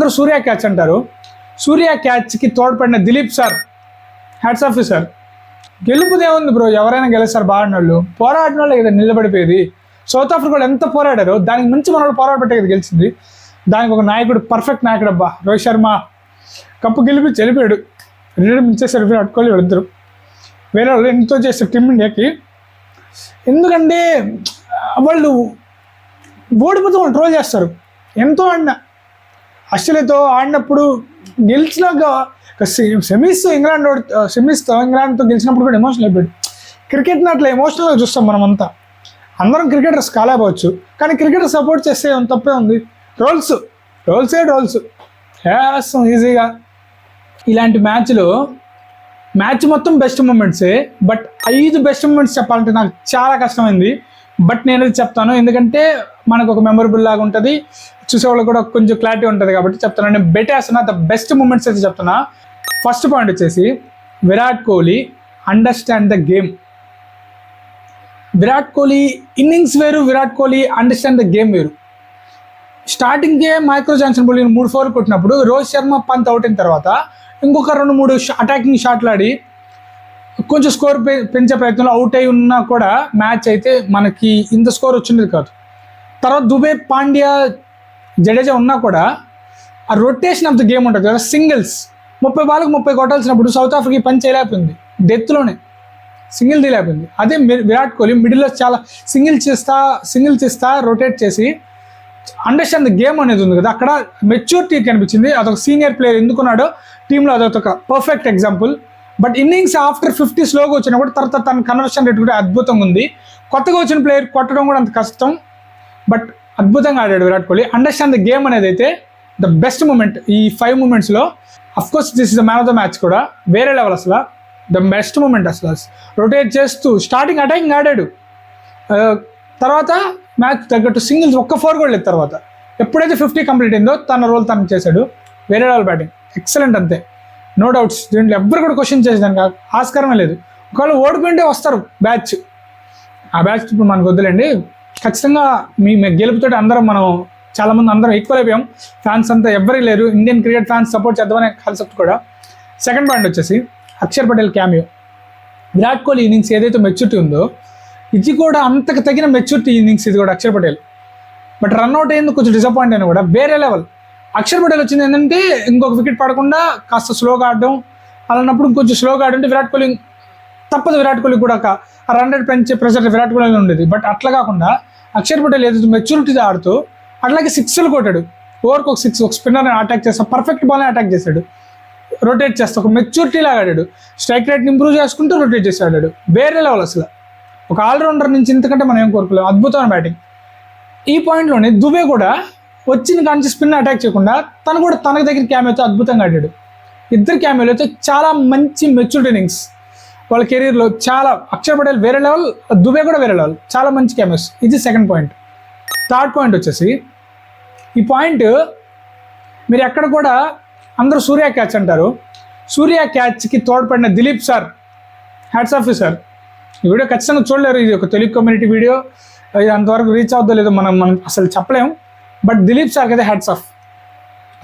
అందరూ సూర్య క్యాచ్ అంటారు. సూర్య క్యాచ్కి తోడ్పడిన Dilip sir, hats off sir. గెలుపుదే ఉంది బ్రో, ఎవరైనా గెలుస్తారు. బాగున్న వాళ్ళు పోరాడిన వాళ్ళు కదా నిలబడిపోయేది. సౌత్ ఆఫ్రికా వాళ్ళు ఎంత పోరాడారో దానికి మించి మన వాళ్ళు పోరాడబట్టే కదా గెలిచింది. దానికి ఒక నాయకుడు, పర్ఫెక్ట్ నాయకుడు అబ్బా, రోహిత్ శర్మ కప్పు గెలిపి వెళ్ళిపోయాడు. ఇచ్చేసారు విరాట్ కోహ్లీ వాళ్ళిద్దరు. వేరే వాళ్ళు ఎంతో చేస్తారు టీమిండియాకి. ఎందుకంటే వాళ్ళు ఓడిపోతే వాళ్ళు ట్రోల్ చేస్తారు. ఎంతో ఆడిన ఆస్ట్రేలియాతో ఆడినప్పుడు గెలిచినాక సెమీస్తో ఇంగ్లాండ్తో గెలిచినప్పుడు కూడా ఎమోషనల్ అయిపోయాడు. క్రికెట్ని అట్లా ఎమోషనల్గా చూస్తాం మనమంతా. అందరం క్రికెటర్స్ కాలేకపోవచ్చు, కానీ క్రికెటర్ సపోర్ట్ చేస్తే తప్పే ఉంది. రోల్సే వేస్తాం ఈజీగా. ఇలాంటి మ్యాచ్ మొత్తం బెస్ట్ మూమెంట్సే, బట్ 5 బెస్ట్ మూమెంట్స్ చెప్పాలంటే నాకు చాలా కష్టమైంది. బట్ నేను చెప్తాను, ఎందుకంటే మనకు ఒక మెమొరబుల్ లాగా ఉంటుంది, చూసేవాళ్ళు కూడా కొంచెం క్లారిటీ ఉంటుంది కాబట్టి చెప్తాను. నేను బెటేస్తున్నా, ద బెస్ట్ మూమెంట్స్ అయితే చెప్తున్నా. ఫస్ట్ పాయింట్ వచ్చేసి Virat Kohli understand the game. Virat Kohli innings వేరు, Virat Kohli understand the game వేరు. స్టార్టింగ్కే మైక్రో జాన్సన్ బౌలింగ్ 3 4 కొట్టినప్పుడు రోహిత్ శర్మ పంత్ అవుట్ అయిన తర్వాత ఇంకొక 2-3 అటాకింగ్ షాట్లు ఆడి కొంచెం స్కోర్ పెంచే ప్రయత్నంలో అవుట్ అయి ఉన్నా కూడా మ్యాచ్ అయితే మనకి ఇంత స్కోర్ వచ్చింది కాదు. తర్వాత దుబే, పాండ్యా, జడేజా ఉన్నా కూడా ఆ రొటేషన్ ఆఫ్ ద గేమ్ ఉంటుంది కదా, సింగిల్స్ 30 బాల్కి 30 కొట్టాల్సినప్పుడు సౌత్ ఆఫ్రికా పని చేయలేకపోయింది, డెత్లోనే సింగిల్ తీయలేకపోయింది. అదే విరాట్ కోహ్లీ మిడిల్లో చాలా సింగిల్స్ ఇస్తా రొటేట్ చేసి అండర్స్టాండ్ ద గేమ్ అనేది ఉంది కదా, అక్కడ మెచ్యూరిటీ కనిపించింది. అదొక సీనియర్ ప్లేయర్ ఎందుకున్నాడో టీంలో అదొక perfect example. But innings after 50 స్లోగా వచ్చినప్పుడు తర్వాత తన కన్వర్షన్ రేట్ కూడా అద్భుతంగా ఉంది. కొత్తగా వచ్చిన ప్లేయర్ కొట్టడం కూడా అంత కష్టం, బట్ అద్భుతంగా ఆడాడు Virat Kohli. Understand the game అనేది అయితే ద బెస్ట్ మూమెంట్ ఈ 5 మూమెంట్స్లో. Of course this is the man of the match కూడా, వేరే లెవెల్ అసలు. ద బెస్ట్ మూమెంట్ అసలు, రొటేట్ చేస్తూ స్టార్టింగ్ అటాకింగ్ ఆడాడు, తర్వాత మ్యాచ్ తగ్గట్టు సింగిల్స్ 1 4 కూడా లేదు. తర్వాత ఎప్పుడైతే 50 కంప్లీట్ అయిందో తన రోల్ తను చేశాడు. వేరే లెవెల్ బ్యాటింగ్, ఎక్సలెంట్ అంతే, నో డౌట్స్. దీంట్లో ఎవ్వరు కూడా క్వశ్చన్ చేసేదానికి ఆస్కారమే లేదు. ఒకవేళ ఓడిపోయింటే వస్తారు బ్యాచ్, ఆ బ్యాచ్ ఇప్పుడు మనకు వద్దులేండి. ఖచ్చితంగా మీ గెలుపుతో మనం చాలామంది అందరం ఈక్వల్ అయిపోయాం. ఫ్యాన్స్ అంతా ఎవ్వరికి లేరు, ఇండియన్ క్రికెట్ ఫ్యాన్స్ సపోర్ట్ చేద్దామనే కాన్సెప్ట్ కూడా. సెకండ్ పాయింట్ వచ్చేసి అక్షర్ పటేల్ క్యామియో. విరాట్ కోహ్లీ ఇన్నింగ్స్ ఏదైతే మెచ్యూరిటీ ఉందో ఇది కూడా అంతకు తగిన మెచ్యూరిటీ ఇన్నింగ్స్ ఇది కూడా అక్షర్ పటేల్. బట్ రన్అట్ అయ్యింది కొంచెం డిసప్పాయింట్ అయినా కూడా వేరే లెవెల్. అక్షర్ పటేల్ వచ్చింది ఏంటంటే ఇంకొక వికెట్ పడకుండా కాస్త స్లోగా ఆడడం, అలాన్నప్పుడు కొంచెం స్లోగా ఆడుంటే విరాట్ కోహ్లీ తప్పదు. విరాట్ కోహ్లీ కూడా ఆ రన్ రేట్ పెంచే ప్రెషర్ విరాట్ కోహ్లీ ఉండేది. బట్ అట్లా కాకుండా అక్షర్ పటేల్ ఏదైతే మెచ్యూరిటీతో ఆడుతూ అట్లాగే 6లు కొట్టాడు. ఓవర్కి ఒక 6, ఒక స్పిన్నర్ని అటాక్ చేస్తా, పర్ఫెక్ట్ బాల్ని అటాక్ చేశాడు, రొటేట్ చేస్తా, ఒక మెచ్యూరిటీ లాగా ఆడాడు. స్ట్రైక్ రేట్ని ఇంప్రూవ్ చేసుకుంటూ రొటేట్ చేసి ఆడాడు. వేరే లెవెల్ అసలు. ఒక ఆల్రౌండర్ నుంచి ఇంతకంటే మనం ఏం కోరుకోలేము. అద్భుతమైన బ్యాటింగ్. ఈ పాయింట్లోనే దుబే కూడా వచ్చిన కాంచి స్పిన్ అటాక్ చేయకుండా తను కూడా తనకు దగ్గర క్యామియోతో అద్భుతంగా ఆడాడు. ఇద్దరు క్యామియోలు అయితే చాలా మంచి మెచ్యూరిటీ ఇన్నింగ్స్ వాళ్ళ కెరీర్లో. చాలా అక్షర్ పటేల్ వేరే లెవెల్, దుబే కూడా వేరే లెవెల్, చాలా మంచి క్యామియోస్. ఇది సెకండ్ పాయింట్. థర్డ్ పాయింట్ వచ్చేసి ఈ పాయింట్ మీరు ఎక్కడ కూడా అందరూ సూర్య క్యాచ్ అంటారు. సూర్య క్యాచ్కి తోడ్పడిన Dilip sir, hats off sir. ఈ వీడియో ఖచ్చితంగా చూడలేరు, ఇది ఒక తెలుగు కమ్యూనిటీ వీడియో, ఇది అంతవరకు రీచ్ అవుద్దో లేదో మనం అసలు చెప్పలేము. బట్ దిలీప్ సార్కి అయితే హ్యాట్స్ ఆఫ్.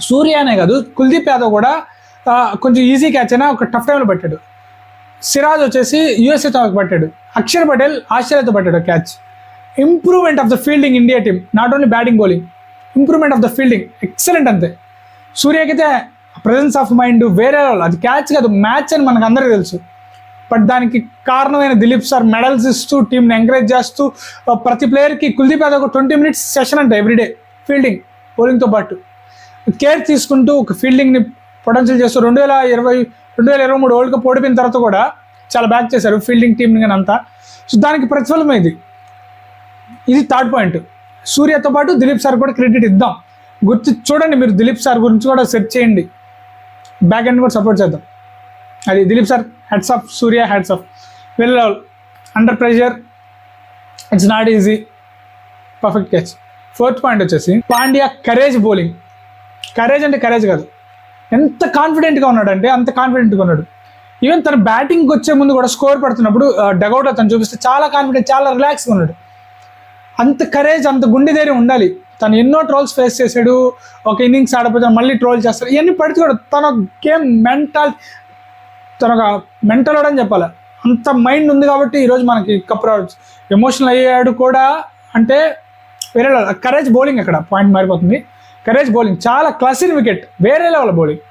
సూర్య అనే కాదు, కుల్దీప్ యాదవ్ కూడా కొంచెం ఈజీ క్యాచ్ అయినా ఒక టఫ్ టైంలో పట్టాడు. సిరాజ్ వచ్చేసి యూఎస్ఏతో పట్టాడు. అక్షర్ పటేల్ ఆస్ట్రేలియాతో పట్టాడు catch. Improvement of the fielding India team, not only batting bowling, improvement of the fielding excellent అంతే. సూర్యకైతే ప్రజెన్స్ ఆఫ్ మైండ్ వేరే, అది క్యాచ్ కాదు మ్యాచ్ అని మనకు అందరికీ తెలుసు. బట్ దానికి కారణమైన దిలీప్ సార్ మెడల్స్ ఇస్తూ టీంని ఎంకరేజ్ చేస్తూ ప్రతి ప్లేయర్కి కుల్దీప్ యాదవ్ ఒక 20 minutes సెషన్ అంటే ఎవ్రీడే ఫీల్డింగ్ బౌలింగ్తో పాటు కేర్ తీసుకుంటూ ఒక ఫీల్డింగ్ని పొటెన్షియల్ చేస్తూ 2023 వరల్డ్ కప్ ఓడిపోయిన తర్వాత కూడా చాలా బ్యాక్ చేశారు ఫీల్డింగ్ టీంని కానీ అంతా. సో దానికి ప్రతిఫలమైంది. ఇది థర్డ్ పాయింట్. సూర్యతో పాటు దిలీప్ సార్ కూడా క్రెడిట్ ఇద్దాం. గుర్తు చూడండి మీరు, దిలీప్ సార్ గురించి కూడా సెర్చ్ చేయండి, బ్యాక్ ఎండ్ కూడా సపోర్ట్ చేద్దాం. అది Dilip sir hats of, Surya hats off. Well under pressure it's not easy, perfect catch. Fourth point వచ్చేసి పాండ్యా కరేజ్ బౌలింగ్. కరేజ్ అంటే కరేజ్ కాదు, ఎంత కాన్ఫిడెంట్గా ఉన్నాడంటే అంత కాన్ఫిడెంట్గా ఉన్నాడు. ఈవెన్ తన బ్యాటింగ్కి వచ్చే ముందు కూడా స్కోర్ పడుతున్నప్పుడు డగౌట్లో తను చూపిస్తే చాలా కాన్ఫిడెంట్, చాలా రిలాక్స్గా ఉన్నాడు. అంత కరేజ్, అంత గుండె ధైర్యం ఉండాలి తను ఎన్నో ట్రోల్స్ ఫేస్ చేశాడు, ఒక ఇన్నింగ్స్ ఆడపోతే మళ్ళీ ట్రోల్ చేస్తాడు, ఇవన్నీ పడుతున్నాడు. తన గేమ్ తన మెంటల్ అని చెప్పాలి, అంత మైండ్ ఉంది కాబట్టి ఈరోజు మనకి కప్ రావచ్చు. ఎమోషనల్ అయ్యాడు కూడా అంటే వేరే లెవెల్. కరేజ్ బౌలింగ్ అక్కడ పాయింట్ మారిపోతుంది. కరేజ్ బౌలింగ్ చాలా క్లాసిన్ వికెట్, వేరే లెవెల్ బౌలింగ్,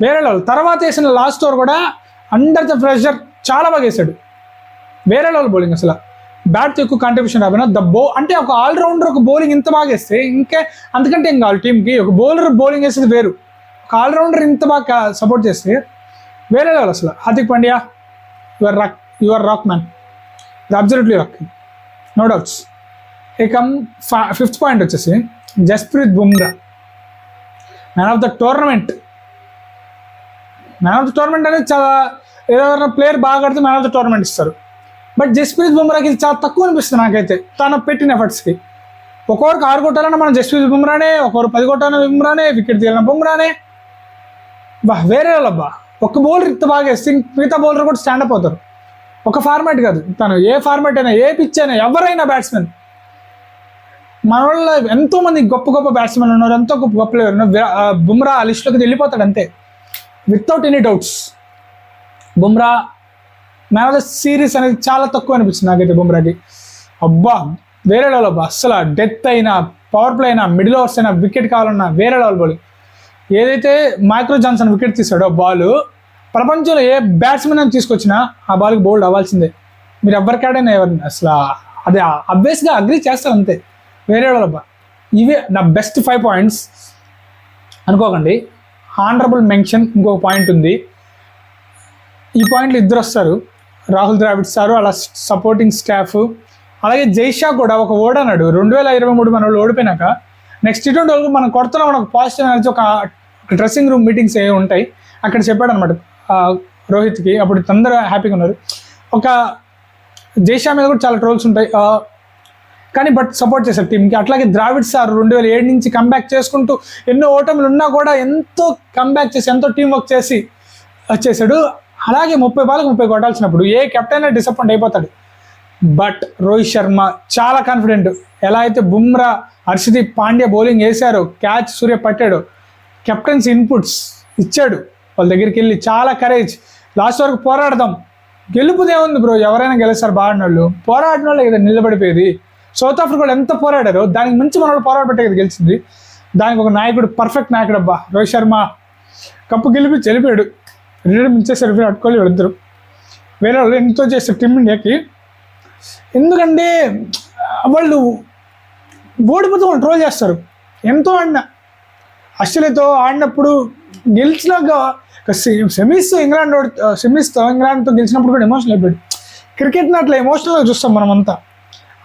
వేరే లెవెల్. తర్వాత వేసిన లాస్ట్ ఓవర్ కూడా అండర్ ద ప్రెషర్ చాలా బాగా వేసాడు, వేరే లెవెల్ బౌలింగ్. అసలు బ్యాట్తో ఎక్కువ కాంట్రిబ్యూషన్ రాబోయినా అంటే ఒక ఆల్రౌండర్ ఒక బౌలింగ్ ఇంత బాగా వేస్తే ఇంకా అందుకంటే ఏం కావాలి టీంకి. ఒక బౌలర్ బౌలింగ్ వేసేది వేరు, ఒక ఆల్రౌండర్ ఇంత బాగా సపోర్ట్ చేస్తే వేరే లెవెల్ అసలు. Hardik Pandya, your rock man, absolutely rock, no doubts. ఇక 5th పాయింట్ వచ్చేసి Jasprit Bumrah, man of the tournament. Man of the tournament అనేది చాలా, ఏదైనా ప్లేయర్ బాగా ఆడితే మ్యాన్ ఆఫ్ ద టోర్నమెంట్ ఇస్తారు. బట్ జస్ప్రీత్ బుమ్రాకి ఇది చాలా తక్కువ అనిపిస్తుంది నాకైతే, తను పెట్టిన ఎఫర్ట్స్కి. ఒక్కొక్కరికి 6 కొట్టాలన్నా మనం జస్ప్రీత్ బుమ్రానే, ఒక్కొక్కరు 10 కొట్టాలన్న బుమ్రానే, వికెట్ తీయాలన్న బుమ్రానే. వేరే వాళ్ళబ్బా, ఒక బౌలర్ ఇంత బాగా వేస్తే మిగతా బౌలర్ కూడా స్టాండప్ అవుతారు. ఒక ఫార్మాట్ కాదు, తను ఏ ఫార్మాట్ అయినా, ఏ పిచ్ అయినా, ఎవరైనా బ్యాట్స్మెన్. మన వాళ్ళ ఎంతోమంది గొప్ప గొప్ప బ్యాట్స్మెన్ ఉన్నారు, ఎంతో గొప్ప గొప్ప ప్లేయర్ ఉన్నారు. బుమ్రా ఆ లిస్టులోకి వెళ్ళిపోతాడు అంతే, without any doubts. Bumrah man of the series అనేది చాలా తక్కువ అనిపించింది నాకైతే బుమ్రాకి. అబ్బా వేరే లెవెల్ అబ్బా, అసలు డెత్ అయినా, పవర్ ప్లే అయినా, మిడిల్ ఓవర్స్ అయినా, వికెట్ కావాలన్నా వేరే లెవెల్ బౌలింగ్. ఏదైతే మైక్రో జాన్సన్ వికెట్ తీసాడో బాల్, ప్రపంచంలో ఏ బ్యాట్స్మెన్ అని తీసుకొచ్చినా ఆ బాల్కి బౌల్డ్ అవ్వాల్సిందే. మీరు ఎవరికాడైనా ఎవరిని అసలు అది అబ్వియస్గా అగ్రీ చేస్తారు అంతే, వేరే వాళ్ళబ్బా. ఇవే నా బెస్ట్ 5 పాయింట్స్ అనుకోకండి. ఆనరబుల్ మెన్షన్ ఇంకొక పాయింట్ ఉంది. ఈ పాయింట్లు ఇద్దరు వస్తారు, రాహుల్ ద్రావిడ్ సారు, అలా సపోర్టింగ్ స్టాఫ్. అలాగే జైషా కూడా ఒక ఓడన్నాడు 2023 మన వాళ్ళు ఓడిపోయినాక నెక్స్ట్ T20 వరకు మనం కొడుతున్నాం, మనకు పాజిటివ్ ఎనర్జీ. ఒక డ్రెస్సింగ్ రూమ్ మీటింగ్స్ ఏ ఉంటాయి అక్కడ చెప్పాడు అనమాట రోహిత్కి. అప్పుడు అందరూ హ్యాపీగా ఉన్నారు. ఒక జైషా మీద కూడా చాలా ట్రోల్స్ ఉంటాయి కానీ బట్ సపోర్ట్ చేశారు టీంకి. అట్లాగే ద్రావిడ్ సార్ 2007 నుంచి కంబ్యాక్ చేసుకుంటూ ఎన్నో ఓటములు ఉన్నా కూడా ఎంతో కంబ్యాక్ చేసి, ఎంతో టీం వర్క్ చేసి వచ్చేసాడు. అలాగే 30 బాల్కి 30 కొట్టాల్సినప్పుడు ఏ కెప్టెన్ డిసప్పాయింట్ అయిపోతాడు. బట్ రోహిత్ శర్మ చాలా కాన్ఫిడెంట్. ఎలా అయితే బుమ్రా, హర్షదీప్ పాండ్యా బౌలింగ్ వేశారో, క్యాచ్ సూర్య పట్టాడు, కెప్టెన్స్ ఇన్పుట్స్ ఇచ్చాడు, వాళ్ళ దగ్గరికి వెళ్ళి చాలా కరేజ్. లాస్ట్ వరకు పోరాడదాం, గెలుపుదే ఉంది బ్రో, ఎవరైనా గెలుస్తారు బాగున్న వాళ్ళు. పోరాడిన వాళ్ళు కదా నిలబడిపోయేది. సౌత్ ఆఫ్రికా వాళ్ళు ఎంత పోరాడారో దానికి మంచి మన వాళ్ళు పోరాడబట్టే కదా గెలిచింది. దానికి ఒక నాయకుడు, పర్ఫెక్ట్ నాయకుడు అబ్బా రోహిత్ శర్మ. కప్పు గెలిపి వెళ్ళిపోయాడు, రిటైర్మెంట్ ఇచ్చేసారు విరాట్ కోహ్లీ ఇద్దరు. వేరే వాళ్ళు ఎంతో చేస్తారు టీమిండియాకి. ఎందుకంటే వాళ్ళు ఓడిపోతే వాళ్ళు ట్రోల్ చేస్తారు. ఎంతో ఆడిన ఆస్ట్రేలియాతో ఆడినప్పుడు గెలిచినాక సెమీస్తో ఇంగ్లాండ్తో గెలిచినప్పుడు కూడా ఎమోషనల్ అయిపోయాడు. క్రికెట్ని అట్లా ఎమోషనల్గా చూస్తాం మనం అంతా.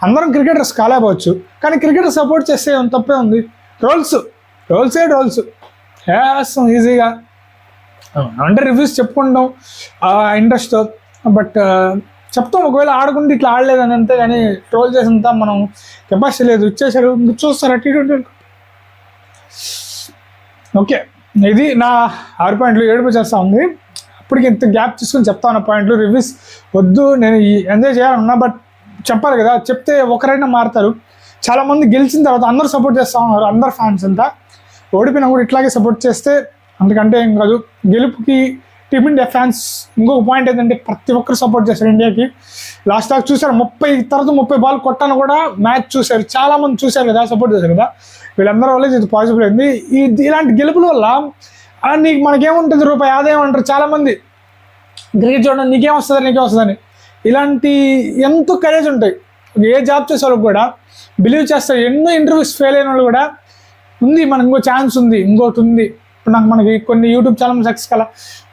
అందరం క్రికెటర్స్ కాలేకపోవచ్చు కానీ క్రికెటర్ సపోర్ట్ చేస్తే తప్పే ఉంది. ట్రోల్సే వేస్తాం ఈజీగా అంటే రివ్యూస్ చెప్పుకుంటాం ఇంట్రెస్ట్. బట్ చెప్తాం ఒకవేళ ఆడుకుంటే ఇట్లా ఆడలేదని అంతే, కానీ ట్రోల్ చేసినంత మనం కెపాసిటీ లేదు. ఇచ్చేసాడు, చూస్తారా T20. ఓకే, ఇది నా 6 పాయింట్లు. 7 చేస్తూ ఉంది. అప్పటికి ఇంత గ్యాప్ తీసుకొని చెప్తా ఉన్న పాయింట్లు. రివ్యూస్ వద్దు, నేను ఎంజాయ్ చేయాలన్నా బట్ చెప్పాలి కదా, చెప్తే ఒకరైనా మారుతారు. చాలామంది గెలిచిన తర్వాత అందరూ సపోర్ట్ చేస్తూ ఉన్నారు, అందరు ఫ్యాన్స్ అంతా. ఓడిపోయినా కూడా ఇట్లాగే సపోర్ట్ చేస్తే అందుకంటే ఏం కాదు. గెలుపుకి టీమిండియా ఫ్యాన్స్ ఇంకొక పాయింట్ ఏంటంటే ప్రతి ఒక్కరు సపోర్ట్ చేశారు ఇండియాకి. లాస్ట్ దాకా చూసారు, 30 బాల్ కొట్టాను కూడా మ్యాచ్ చూశారు, చాలామంది చూశారు కదా, సపోర్ట్ చేశారు కదా. వీళ్ళందరూ వల్ల ఇది పాసిబుల్ అయింది. ఇలాంటి గెలుపుల వల్ల మనకేముంటుంది రూపాయి ఆదాయం అంటారు చాలామంది. క్రికెట్ చూడడం నీకేం వస్తుందని. ఇలాంటి ఎంతో కరేజ్ ఉంటాయి. ఏ జాబ్ చేసే వాళ్ళకి కూడా బిలీవ్ చేస్తారు. ఎన్నో ఇంటర్వ్యూస్ ఫెయిల్ అయిన వాళ్ళు కూడా ఉంది, మనకు ఇంకో ఛాన్స్ ఉంది, ఇంకోటి ఉంది. ఇప్పుడు మనకి కొన్ని యూట్యూబ్ ఛానల్ సక్సెస్ కల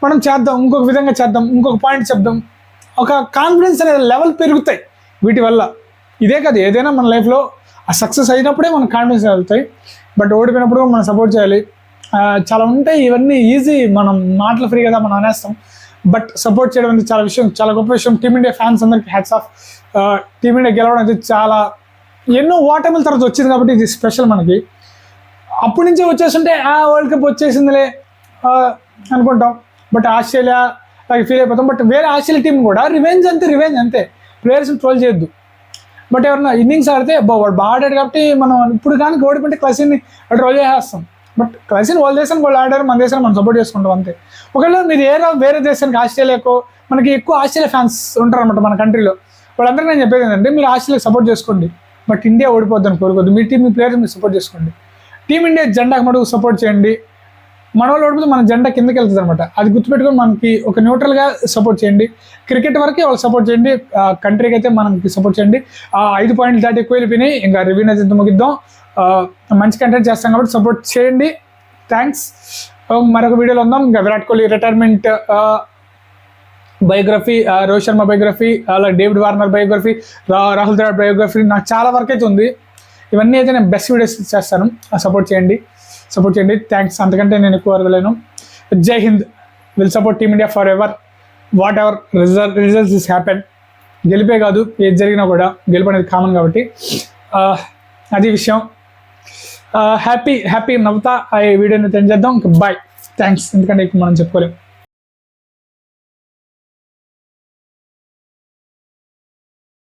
మనం చేద్దాం, ఇంకొక విధంగా చేద్దాం, ఇంకొక పాయింట్ చెప్దాం. ఒక కాన్ఫిడెన్స్ అనేది లెవెల్ పెరుగుతాయి వీటి వల్ల. ఇదే కాదు, ఏదైనా మన లైఫ్లో ఆ సక్సెస్ అయినప్పుడే మన కాన్ఫిడెన్స్ వెళ్తాయి. బట్ ఓడిపోయినప్పుడు మనం సపోర్ట్ చేయాలి. చాలా ఉంటాయి, ఇవన్నీ ఈజీ, మనం మాటలు ఫ్రీ కదా మనం అనేస్తాం. బట్ సపోర్ట్ చేయడం అనేది చాలా గొప్ప విషయం. టీమిండియా ఫ్యాన్స్ అందరికీ హ్యాట్స్ ఆఫ్. టీమిండియా గెలవడం అనేది చాలా ఎన్నో ఓటమిల తర్వాత వచ్చింది కాబట్టి ఇది స్పెషల్ మనకి. అప్పటి నుంచే వచ్చేస్తుంటే వరల్డ్ కప్ వచ్చేసిందిలే అనుకుంటాం. బట్ ఆస్ట్రేలియా అలాగే ఫీల్ అయిపోతాం. బట్ వేరే ఆస్ట్రేలియా టీం కూడా రివెంజ్ అంతే. ప్లేయర్స్ని ట్రోల్ చేయొద్దు. బట్ ఎవరన్నా ఇన్నింగ్స్ ఆడితే వాడు బాగా ఆడాడు కాబట్టి మనం ఇప్పుడు కానీ ఓడిపోతే క్లసిన్ని రోల్ చేసేస్తాం. బట్ క్లసిన్ వాళ్ళ దేశానికి వాళ్ళు ఆడారు, మన దేశాన్ని మనం సపోర్ట్ చేసుకుంటాం అంతే. ఒకవేళ మీరు వేరే దేశానికి ఆస్ట్రేలియాకో, మనకి ఎక్కువ ఆస్ట్రేలియా ఫ్యాన్స్ ఉంటారు అనమాట మన కంట్రీలో, వాళ్ళందరికీ నేను చెప్పేది ఏంటంటే మీరు ఆస్ట్రేలియా సపోర్ట్ చేసుకోండి, బట్ ఇండియా ఓడిపోద్దని కోరుకోవద్దు. మీ టీం, మీ ప్లేయర్స్ మీరు సపోర్ట్ చేసుకోండి. టీమిండియా జెండాకి మటుకు సపోర్ట్ చేయండి. మన వాళ్ళు ఓడిపోతే మన జెండా కిందకి వెళ్తుంది అనమాట, అది గుర్తుపెట్టుకొని మనకి ఒక న్యూట్రల్గా సపోర్ట్ చేయండి. క్రికెట్ వరకే వాళ్ళు సపోర్ట్ చేయండి, కంట్రీకి అయితే మనకి సపోర్ట్ చేయండి. 5 పాయింట్లు దాటి ఎక్కువ వెళ్ళిపోయినాయి, ఇంకా రివ్యూని అయితే ముగిద్దాం. మంచి కంటెంట్ చేస్తాం కాబట్టి సపోర్ట్ చేయండి. థ్యాంక్స్. మరొక వీడియోలో ఉందాం. ఇంకా Virat Kohli retirement biography, Rohit Sharma biography, అలాగే David Warner biography, Rahul Dravid biography, నాకు చాలా వరకు అయితే ఉంది. ఇవన్నీ అయితే నేను బెస్ట్ వీడియోస్ చేస్తాను, సపోర్ట్ చేయండి. థ్యాంక్స్. అంతకంటే నేను ఎక్కువ అడగలేను. Jai Hind. Will support team India forever, whatever results is happen. గెలిపే కాదు, ఏది జరిగినా కూడా గెలుపు అనేది కామన్ కాబట్టి అది విషయం. హ్యాపీ నవ్వుతా ఈ వీడియోని తెంచేద్దాం. ఇంకా బాయ్. థ్యాంక్స్. ఎందుకంటే మనం చెప్పుకోలేం.